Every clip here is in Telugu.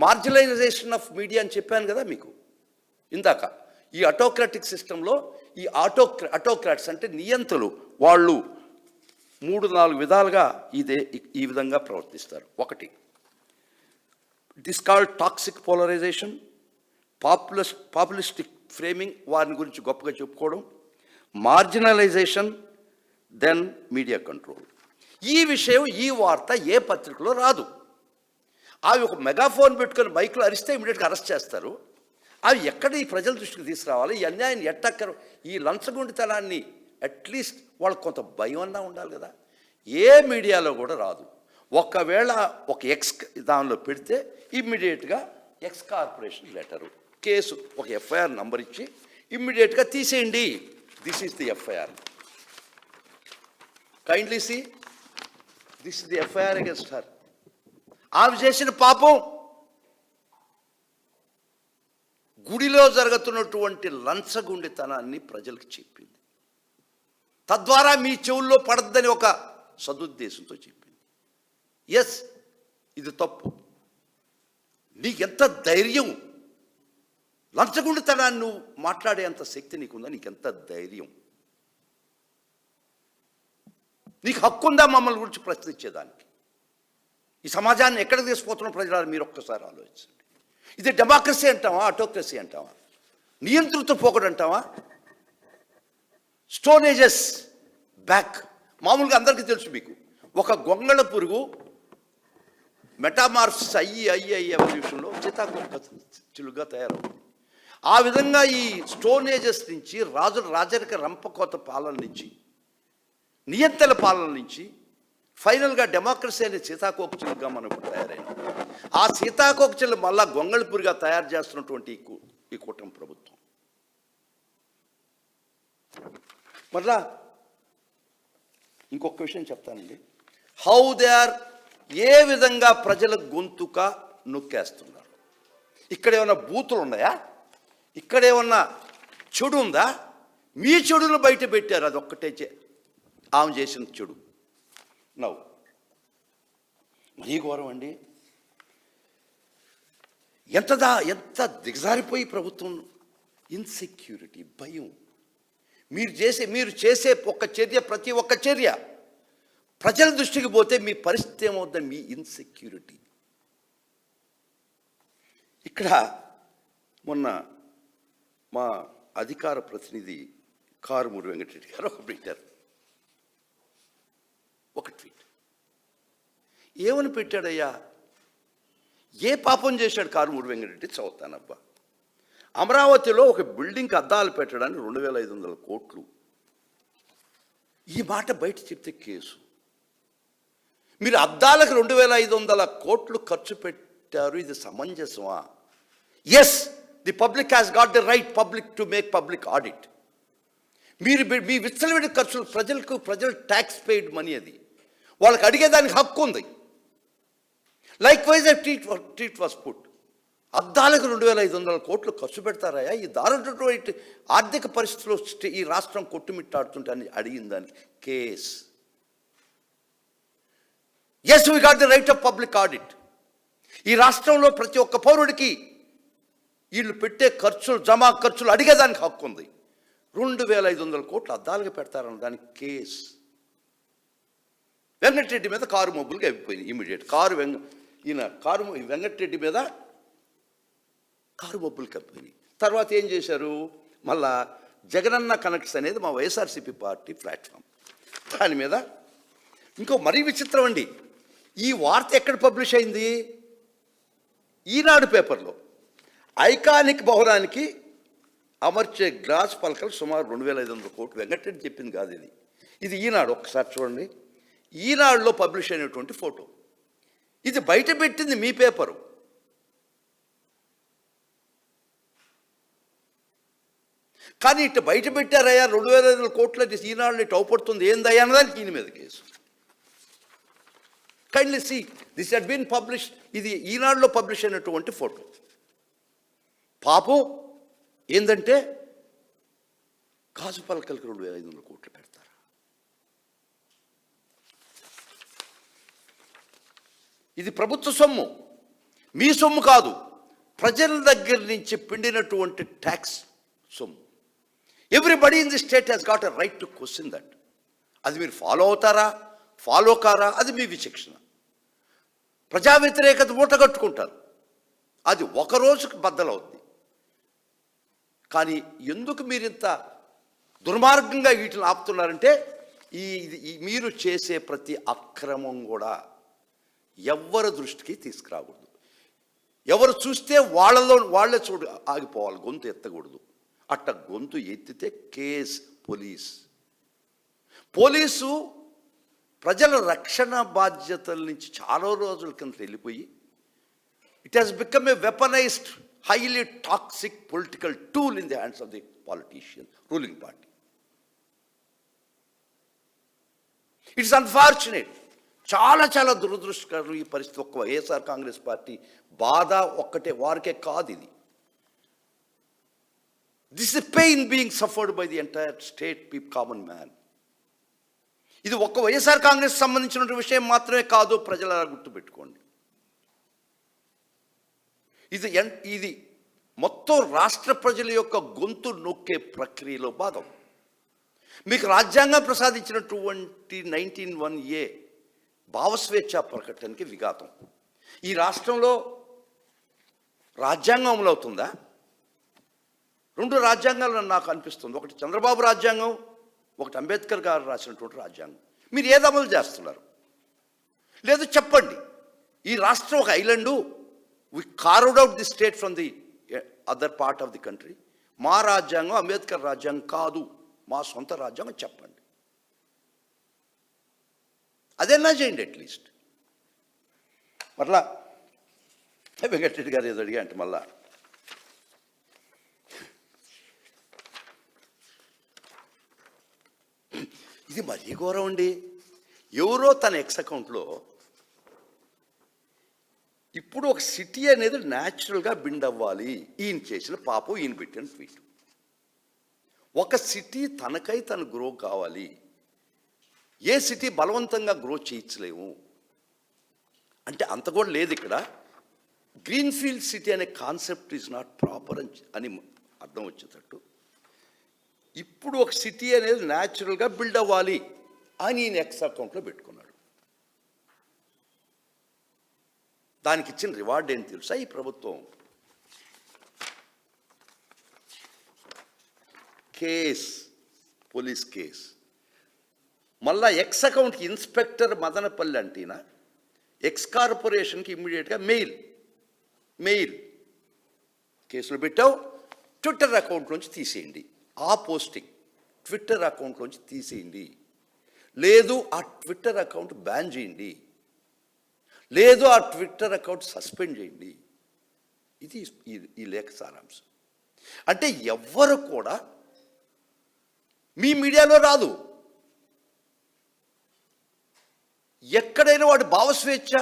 మార్జినలైజేషన్ ఆఫ్ మీడియా అని చెప్పాను కదా మీకు ఇందాక. ఈ ఆటోక్రాటిక్ సిస్టంలో ఈ ఆటోక్రాట్స్ అంటే నియంతలు, వాళ్ళు 3-4 విధాలుగా ఈ విధంగా ప్రవర్తిస్తారు. ఒకటి, it is called toxic polarization, populistic framing, వారిని గురించి గొప్పగా చెప్పుకోవడం, మార్జినలైజేషన్, దెన్ మీడియా కంట్రోల్. ఈ విషయం, ఈ వార్త ఏ పత్రికలో రాదు. అవి ఒక మెగాఫోన్ పెట్టుకొని బైక్లో అరిస్తే ఇమీడియట్గా అరెస్ట్ చేస్తారు. అవి ఎక్కడ ఈ ప్రజల దృష్టికి తీసుకురావాలి? ఈ అన్యాయాన్ని ఎట్టక్కర, ఈ లంచగొండితనాన్ని అట్లీస్ట్ వాళ్ళకి కొంత భయం అన్నా ఉండాలి కదా. ఏ మీడియాలో కూడా రాదు. ఒకవేళ ఒక ఎక్స్ దానిలో పెడితే ఇమ్మీడియట్గా ఎక్స్ కార్పొరేషన్ లెటరు, కేసు, ఒక ఎఫ్ఐఆర్ నంబర్ ఇచ్చి ఇమ్మీడియట్గా తీసేయండి. This is the FIR. Kindly see, this is the FIR against her. ఆమె చేసిన పాపం గుడిలో జరుగుతున్నటువంటి లంచగుండితనాన్ని ప్రజలకు చెప్పింది. తద్వారా మీ చెవుల్లో పడద్దని ఒక సదుద్దేశంతో చెప్పింది. ఎస్, ఇది తప్పు. నీకెంత ధైర్యం, లంచగుండితనాన్ని నువ్వు మాట్లాడేంత శక్తి నీకుందా? నీకెంత ధైర్యం? నీకు హక్కు ఉందా మమ్మల్ని గురించి ప్రశ్నించేదానికి? ఈ సమాజాన్ని ఎక్కడికి తీసుకుపోతున్న ప్రజలు మీరు ఒక్కసారి ఆలోచించండి. ఇది డెమోక్రసీ అంటావా, ఆటోక్రసీ అంటావా, నియంత్రిత పోకడు అంటావా? Stone ages back. మామూలుగా అందరికీ తెలుసు మీకు, ఒక గొంగళ పురుగు మెటామార్ఫ్స్ అయ్యి ఎవల్యూషన్లో చిలుగా తయారవుతుంది. ఆ విధంగా ఈ స్టోన్ ఏజెస్ నుంచి, రాజరిక రంపకోత పాలన నుంచి, నియంత్రణ పాలన నుంచి ఫైనల్గా డెమోక్రసీ అనే సీతాకోకచిలుగా మనం తయారైనాం. ఆ సీతాకోకచిలు మళ్ళా గొంగళిపురిగా తయారు చేస్తున్నటువంటి ఈ కూటమి ప్రభుత్వం. మళ్ళా ఇంకొక విషయం చెప్తానండి. హౌ దే ఆర్, ఏ విధంగా ప్రజల గొంతుక నొక్కేస్తున్నారు. ఇక్కడ ఏమన్నా బూతులు ఉన్నాయా? ఇక్కడ ఏమన్నా చెడు ఉందా? మీ చెడును బయట పెట్టారు. అది ఒక్కటే ఆమె చేసిన చెడు. నవ్వు మరీ ఘోరం అండి. ఎంత దిగజారిపోయి ప్రభుత్వం. ఇన్సెక్యూరిటీ, భయం. మీరు చేసే ఒక చర్య, ప్రతి ఒక్క చర్య ప్రజల దృష్టికి పోతే మీ పరిస్థితి ఏమవుతుంది? మీ ఇన్సెక్యూరిటీ. ఇక్కడ మొన్న మా అధికార ప్రతినిధి కారుమూరి వెంకటరెడ్డి గారు ఒక ట్వీట్ ఏమని పెట్టాడయ్యా? ఏ పాపం చేశాడు కారుమూరి వెంకటరెడ్డి? చదువుతానబ్బా. అమరావతిలో ఒక బిల్డింగ్కి అద్దాలు పెట్టడానికి 2500 కోట్లు. ఈ మాట బయట చెప్తే కేసు. మీరు అద్దాలకు 2500 కోట్లు ఖర్చు పెట్టారు, ఇది సమంజసమా? Yes, the public has got the right to make public audit. మీ విచ్చలవిడి ఖర్చులు ప్రజలు ట్యాక్స్ పెయిడ్ మనీ, అది వాళ్ళకి అడిగేదానికి హక్కు ఉంది. Likewise treat was put. అద్దాలకు 2500 కోట్లు ఖర్చు పెడతారా? ఈ దారుణటువంటి ఆర్థిక పరిస్థితుల్లో ఈ రాష్ట్రం కొట్టుమిట్టాడుతుంటే అని అడిగిన దానికి case. Yes, we got the right of public audit. ఈ రాష్ట్రంలో ప్రతి ఒక్క పౌరుడికి వీళ్ళు పెట్టే జమా ఖర్చులు అడిగేదానికి హక్కు ఉంది. 2500 కోట్లు అద్దాలుగా పెడతారన్న దానికి కేస్. వెంకటరెడ్డి మీద కారు మబ్బులుగా అయిపోయింది ఇమీడియట్. వెంకటరెడ్డి మీద కారు మబ్బులు కప్పినాయి. తర్వాత ఏం చేశారు? మళ్ళా జగనన్న కనెక్ట్స్ అనేది మా వైఎస్ఆర్సీపీ పార్టీ ప్లాట్ఫామ్, దాని మీద ఇంకో మరీ విచిత్రం అండి. ఈ వార్త ఎక్కడ పబ్లిష్ అయింది? ఈనాడు పేపర్లో. ఐకానిక్ భవనానికి అమర్చే గ్లాస్ పలకలు సుమారు 2500 కోట్లు. వెంకటరెడ్డి చెప్పింది కాదు ఇది ఈనాడు. ఒక్కసారి చూడండి, ఈనాడులో పబ్లిష్ అయినటువంటి ఫోటో. ఇది బయట పెట్టింది మీ పేపరు. కానీ ఇటు బయట పెట్టారయ్యా 2500 కోట్ల ఈనాడులో ఇటు అవపడుతుంది ఏందయ్యా అన్నదానికి ఈయన మీద case. Kindly see, this had been publish. ఇది ఈనాడులో పబ్లిష్ అయినటువంటి ఫోటో. పాపం ఏంటంటే గాజు పలకలకు 2500 కోట్లు పెడతారు. ఇది ప్రభుత్వ సొమ్ము. మీ సొమ్ము కాదు, ప్రజల దగ్గర నుంచి పిండినటువంటి ట్యాక్స్ సొమ్ము. Everybody in the state has got a right to question that. అది మీరు ఫాలో అవుతారా, ఫాలో కారా, అది మీ విచక్షణ. ప్రజా వ్యతిరేకత మూటగట్టుకుంటారు, అది ఒక రోజుకు బద్దలవుద్ది. కానీ ఎందుకు మీరు ఇంత దుర్మార్గంగా వీటిని ఆపుతున్నారంటే, మీరు చేసే ప్రతి అక్రమం కూడా ఎవరి దృష్టికి తీసుకురాకూడదు. ఎవరు చూస్తే వాళ్ళే ఆగిపోవాలి, గొంతు ఎత్తకూడదు. అట్ట గొంతు ఎత్తితే కేస్ పోలీసు ప్రజల రక్షణ బాధ్యతల నుంచి చాలా రోజుల కింద వెళ్ళిపోయి, it has become a weaponized highly toxic political tool in the hands of the politician, ruling party. It's unfortunate. చాలా దురదృష్టకరం ఈ పరిస్థితి. ఒక్క వైఎస్ఆర్ కాంగ్రెస్ పార్టీ బాధ ఒక్కటే వారికే కాదు ఇది. This is pain being suffered by the entire state common man. ఇది ఒక్క వైఎస్ఆర్ కాంగ్రెస్ సంబంధించిన విషయం మాత్రమే కాదు, ప్రజల గుర్తుపెట్టుకోండి. ఇది మొత్తం రాష్ట్ర ప్రజల యొక్క గొంతు నొక్కే ప్రక్రియలో భాగం. మీకు రాజ్యాంగం ప్రసాదించినటువంటి 19(1)A భావస్వేచ్ఛ ప్రకటనకి విఘాతం. ఈ రాష్ట్రంలో రాజ్యాంగం అమలవుతుందా? 2 రాజ్యాంగాలు నాకు అనిపిస్తుంది. ఒకటి చంద్రబాబు రాజ్యాంగం, ఒకటి అంబేద్కర్ గారు రాసినటువంటి రాజ్యాంగం. మీరు ఏది అమలు చేస్తున్నారు? లేదు చెప్పండి. ఈ రాష్ట్రం ఒక ఐలాండు, we carved out the state from the other part of the country. మా రాజ్యాంగం అంబేద్కర్ రాజ్యాంగం కాదు, మా సొంత రాజ్యాంగం చెప్పండి. అదేనా చేయండి అట్లీస్ట్. మరలా వెంకటరెడ్డి గారు ఏదో అడిగా అంటే మళ్ళా ఇది మరీ ఘోరం అండి. ఎవరో తన ఎక్స్ అకౌంట్లో ఇప్పుడు ఒక సిటీ అనేది న్యాచురల్గా బిల్డ్ అవ్వాలి, ఈయన చేసిన పాపం, ఈయన పెట్టిన ట్వీట్. ఒక సిటీ తనకై తను గ్రో కావాలి. ఏ సిటీ బలవంతంగా గ్రో చేయించలేము అంటే అంత కూడా లేదు ఇక్కడ. గ్రీన్ఫీల్డ్ సిటీ అనే కాన్సెప్ట్ ఈజ్ నాట్ ప్రాపర్ అని అర్థం వచ్చేటట్టు ఇప్పుడు ఒక సిటీ అనేది న్యాచురల్గా బిల్డ్ అవ్వాలి అని ఈయన ఎక్స్ అకౌంట్లో పెట్టుకున్నాడు. దానికి ఇచ్చిన రివార్డ్ ఏంటి తెలుసా? ఈ ప్రభుత్వం పోలీస్ కేస్. మళ్ళా ఎక్స్ అకౌంట్కి ఇన్స్పెక్టర్ మదనపల్లి అంటేనా ఎక్స్ కార్పొరేషన్కి ఇమ్మీడియట్గా మెయిల్ కేసులు పెట్టావు, ట్విట్టర్ అకౌంట్లోంచి తీసేయండి. ఆ పోస్టింగ్ ట్విట్టర్ అకౌంట్లోంచి తీసేయండి, లేదు ఆ ట్విట్టర్ అకౌంట్ బ్యాన్ చేయండి, లేదు ఆ ట్విట్టర్ అకౌంట్ సస్పెండ్ చేయండి. ఇది ఈ లేఖ సారాంశం. అంటే ఎవ్వరు కూడా మీ మీడియాలో రాదు. ఎక్కడైనా వాడి భావస్వేచ్ఛ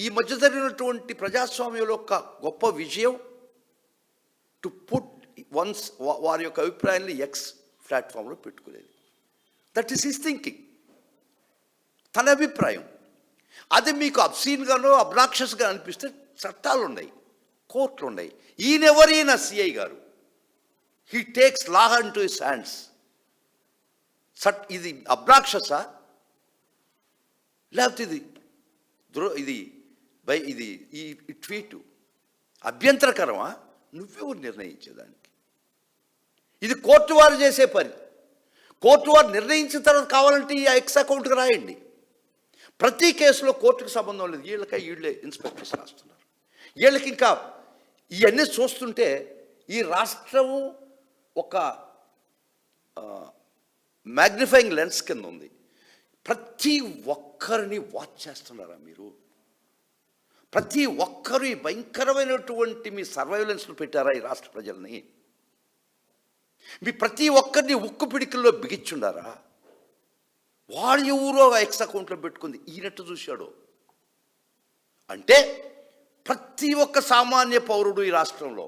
ఈ మధ్య జరిగినటువంటి ప్రజాస్వామ్యంలో ఒక గొప్ప విజయం టు పుట్ వారి యొక్క అభిప్రాయాన్ని ఎక్స్ ప్లాట్ఫామ్లో పెట్టుకునేది. దట్ ఈస్ హిస్ థింకింగ్, తన అభిప్రాయం. అది మీకు అబ్సీన్గానో అబ్నాక్షస్గా అనిపిస్తే చట్టాలు ఉన్నాయి, కోర్టులు ఉన్నాయి. ఈయన సిఐ గారు, he takes law in to his hands. ఇది అబ్నాక్షసా లేకపోతే ఇది ఈ ట్వీటు అభ్యంతరకరమా? నువ్వెవరు నిర్ణయించేదానికి? ఇది కోర్టు వారు చేసే పని. కోర్టు వారు నిర్ణయించిన తర్వాత కావాలంటే ఈ ఎక్స్ అకౌంట్కి రాయండి. ప్రతి కేసులో కోర్టుకు సంబంధం లేదు, వీళ్ళే ఇన్స్పెక్టర్స్ రాస్తున్నారు. వీళ్ళకి ఇంకా ఇవన్నీ చూస్తుంటే ఈ రాష్ట్రము ఒక మ్యాగ్నిఫైయింగ్ లెన్స్ కింద ఉంది. ప్రతి ఒక్కరిని వాచ్ చేస్తున్నారా మీరు? ప్రతి ఒక్కరు ఈ భయంకరమైనటువంటి మీ సర్వైలెన్స్ను పెట్టారా ఈ రాష్ట్ర ప్రజల్ని? మీ ప్రతి ఒక్కరిని ఉక్కు పిడికల్లో బిగించుండారా? వాడు ఎవరో ఎక్స్ అకౌంట్లో పెట్టుకుంది ఈయనట్టు చూశాడు అంటే ప్రతి ఒక్క సామాన్య పౌరుడు ఈ రాష్ట్రంలో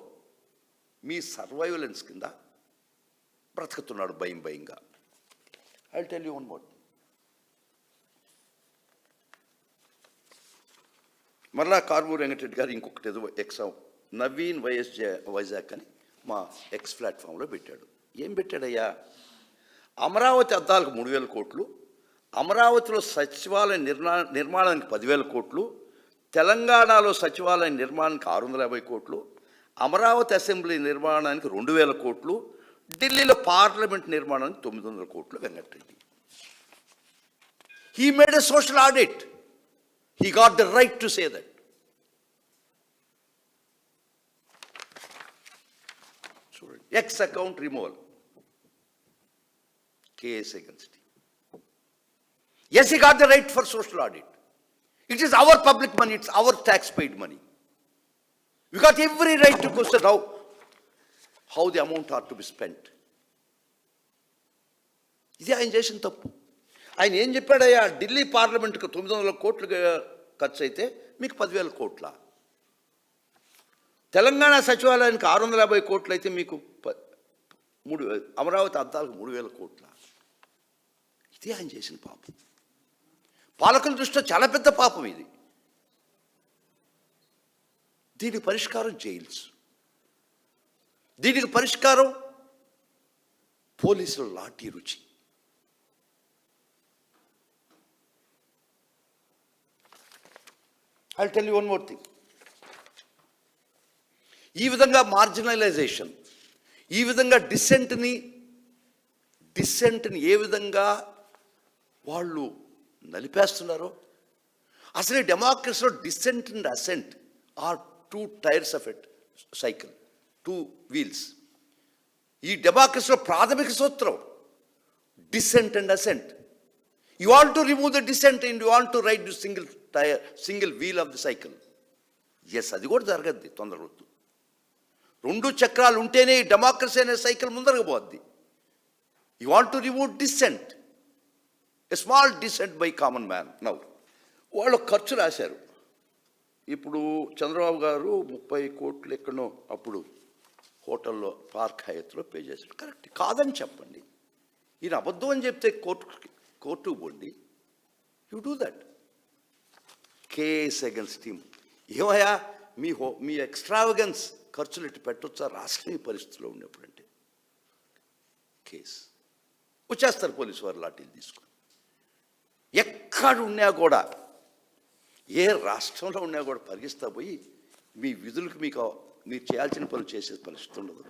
మీ సర్వైలెన్స్ కింద బ్రతుకుతున్నాడు భయంగా. I tell you one more. మరలా కారుమూరి వెంకటరెడ్డి గారు ఇంకొకటి ఏదో నవీన్ వైజాగ్ అని మా ఎక్స్ ప్లాట్ఫామ్లో పెట్టాడు. ఏం పెట్టాడయ్యా? అమరావతి అద్దాలకు 3,000 కోట్లు, అమరావతిలో సచివాలయ నిర్మాణానికి 10,000 కోట్లు, తెలంగాణలో సచివాలయ నిర్మాణానికి 650 కోట్లు, అమరావతి అసెంబ్లీ నిర్మాణానికి 2,000 కోట్లు, ఢిల్లీలో పార్లమెంట్ నిర్మాణానికి 900 కోట్లు Venkatareddy. He made a social audit. He got the right to say that. X account removal. Case against him. Yes, he got the right for social audit. It is our public money, it's our tax-paid money. We got every right to question how the amount ought to be spent. ఇది ఆయన చేసిన తప్పు. ఆయన ఏం చెప్పాడయ్యా? ఢిల్లీ పార్లమెంట్కి 900 కోట్లు ఖర్చు అయితే మీకు 10,000 కోట్ల, తెలంగాణ సచివాలయానికి 650 కోట్లు అయితే మీకు అమరావతి అద్దాలకు 3,000 కోట్ల. ఇది ఆయన చేసిన పాపం. పాలకుల దృష్టిలో చాలా పెద్ద పాపం ఇది. దీనికి పరిష్కారం జైల్స్, దీనికి పరిష్కారం పోలీసుల లాఠీ రుచి. I'll tell you one more thing. ఈ విధంగా మార్జినలైజేషన్, ఈ విధంగా డిసెంట్ని ఏ విధంగా వాళ్ళు నలిపేస్తున్నారో, అసలు ఈ డెమోక్రసీలో dissent and assent are 2 tyres of it cycle, 2 wheels. ఈ డెమోక్రసీలో ప్రాథమిక సూత్రం dissent and assent. You want to remove the dissent and you want to ride the single wheel of the cycle. Yes, అది కూడా జరగద్ది తొందరవద్దు. 2 చక్రాలు ఉంటేనే ఈ డెమోక్రసీ అనే సైకిల్ ముందరకు పోద్ది. You want to remove dissent, a small dissent by common man. Now, వాళ్ళు ఖర్చు రాశారు. ఇప్పుడు చంద్రబాబు గారు 30 కోట్లు ఎక్కడో అప్పుడు హోటల్లో పార్క్ హయత్లో పే చేశారు. కరెక్ట్ కాదని చెప్పండి. ఈయన అబద్ధం అని చెప్తే కోర్టుకు పోండి. You do that. Case against him. ఏమయ్యా మీ ఎక్స్ట్రావగెన్స్ ఖర్చులు ఇటు పెట్టొచ్చా రాష్ట్రీయ పరిస్థితిలో ఉన్నప్పుడంటే? కేసు వచ్చేస్తారు పోలీసు వారు లాఠీలు తీసుకుని. ఎక్కడ ఉన్నా కూడా, ఏ రాష్ట్రంలో ఉన్నా కూడా పరిగిస్తా పోయి మీ విధులకు మీరు చేయాల్సిన పనులు చేసే పరిస్థితి ఉండదు.